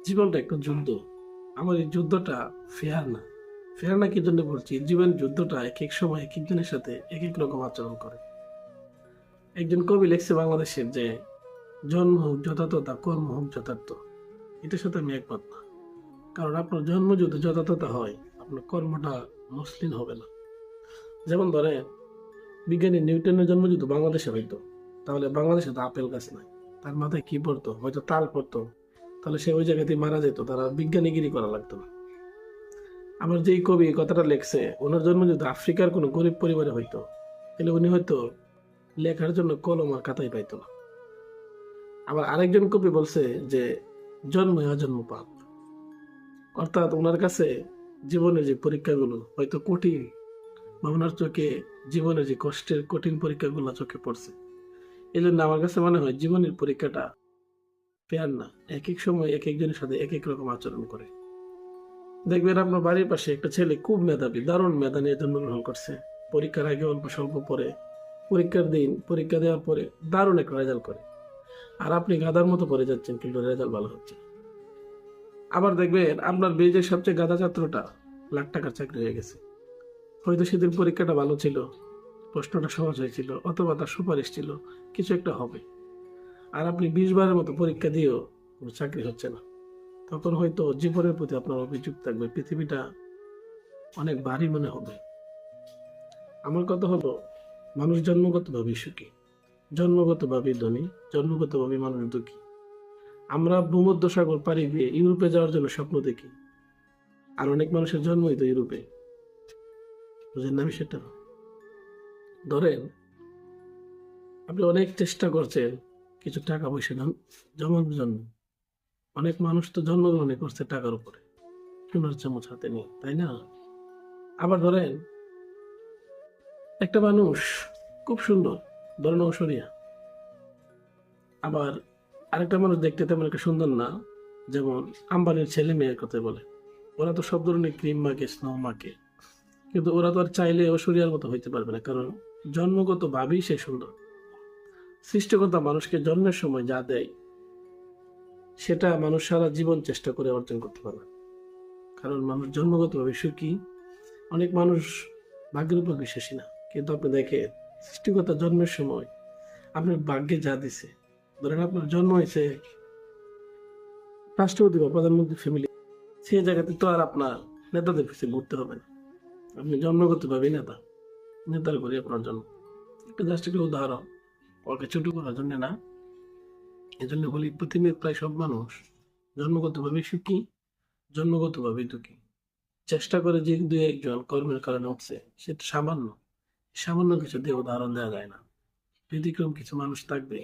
জীবনটা একটা যুদ্ধ। আমার এই যুদ্ধটা ফেয়ার না। ফেয়ার না কি জন্য বলছি, জীবন যুদ্ধটা এক এক সময় এক একজনের সাথে এক এক রকম আচরণ করে। একজন কবি লিখছে বাংলাদেশের যে জন্ম হোক যথার্থতা, কর্ম হোক যথার্থ। এটার সাথে আমি একমত না। কারণ আপনার জন্ম যদি যথার্থতা হয়, আপনার কর্মটা মসৃণ হবে না। যেমন ধরেন, বিজ্ঞানী নিউটনের জন্ম যদি বাংলাদেশে হইতো, তাহলে বাংলাদেশে তো আপেল গাছ নাই। তার মাথায় কি পড়তো? হয়তো তাল পড়তো। তাহলে সে ওই জায়গাতেই মারা যেত, তারা বিজ্ঞানীগিরি করা লাগতো না। আমার যেই কবি এই কথাটা লেখছে, ওনার জন্ম যদি আফ্রিকার কোনো গরিব পরিবারে হইতো, তাহলে উনি হয়তো লেখার জন্য কলম আর খাতাই পাইতো না। আবার আরেকজন কবি বলছে যে জন্মই অজন্ম পাপ। অর্থাৎ ওনার কাছে জীবনের যে পরীক্ষাগুলো হয়তো কঠিন, বা ওনার চোখে জীবনের যে কষ্টের কঠিন পরীক্ষাগুলো চোখে পড়ছে। এই জন্য আমার কাছে মনে হয় জীবনের পরীক্ষাটা ফেয়ার না। এক এক সময় এক একজনের সাথে এক এক রকম আচরণ করে। দেখবেন আপনার বাড়ির পাশে একটা ছেলে খুব মেধাবী, দারুণ মেধা নিয়ে জন্মগ্রহণ করছে। পরীক্ষার আগে অল্প স্বল্প পরে, পরীক্ষার দিন পরীক্ষা দেওয়ার পরে দারুণ একটা রেজাল্ট করে। আর আপনি গাধার মতো পড়ে যাচ্ছেন, কিন্তু রেজাল্ট ভালো হচ্ছে না। আবার দেখবেন আপনার বেজের সবচেয়ে গাধা ছাত্রটা লাখ টাকার চাকরি হয়ে গেছে। হয়তো সেদিন পরীক্ষাটা ভালো ছিল, প্রশ্নটা সহজ হয়েছিল, অথবা তার সুপারিশ ছিল, কিছু একটা হবে। আর আপনি 20 বারের মতো পরীক্ষা দিয়েও কোনো চাকরি হচ্ছে না। তখন হয়তো জীবনের প্রতি আপনার অভিযোগ থাকবে, পৃথিবীটা অনেক ভারী মনে হবে। আমার কথা হলো, মানুষ জন্মগতভাবে সুখী, জন্মগতভাবে ধনী, জন্মগতভাবে মানুষ দুঃখী। আমরা ভূমধ্যসাগর পাড়ি দিয়ে ইউরোপে যাওয়ার জন্য স্বপ্ন দেখি। আর অনেক মানুষের জন্মই তো ইউরোপে। বুঝেন না বিষয়টা? ধরেন, আপনি অনেক চেষ্টা করছেন কিছু টাকা পয়সা জমানোর জন্য। অনেক মানুষ তো জন্মগ্রহণই করছে টাকার উপরে, সোনার চামচ হাতে নিয়ে, তাই না? আবার ধরেন, একটা মানুষ খুব সুন্দর, ধরেন ঐশ্বরিয়া। আবার আরেকটা মানুষ দেখতে তেমন একটা সুন্দর না, যেমন আম্বানির ছেলে মেয়ের কথা বলে। ওরা তো সব ধরনের ক্রিম মাখে, স্নো মাখে, কিন্তু ওরা তো আর চাইলে ঐশ্বরিয়ার মতো হইতে পারবে না, কারণ জন্মগত ভাবেই সে সুন্দর। সৃষ্টিকর্তা মানুষকে জন্মের সময় যা দেয়, সেটা মানুষ সারা জীবন চেষ্টা করে অর্জন করতে পারে। কারণ মানুষ জন্মগতভাবে সুখী। অনেক মানুষ ভাগ্যের উপর বিশ্বাসী না, কিন্তু আপনি দেখেন, সৃষ্টিকর্তা জন্মের সময় আপনার ভাগ্যে যা দিছে, ধরেন আপনার জন্ম হয়েছে রাষ্ট্রপতি বা প্রধানমন্ত্রী ফ্যামিলি, সেই জায়গাতে তো আর আপনার নেতাদের পিছিয়ে ঘুরতে হবে না। আপনি জন্মগত ভাবে নেতা, নেতার করি আপনার জন্য। একটা জাস্ট একটা উদাহরণ, ওকে ছোট করার জন্য না। এই জন্য বলি, পৃথিবীর প্রায় সব মানুষ জন্মগত ভাবে সুখী, জন্মগত ভাবে দুঃখী। চেষ্টা করে যে দু একজন কর্মের কারণে উঠছে, সেটা সামান্য। সামান্য কিছু দিয়ে উদাহরণ দেওয়া যায় না। ব্যতিক্রম কিছু মানুষ থাকবে,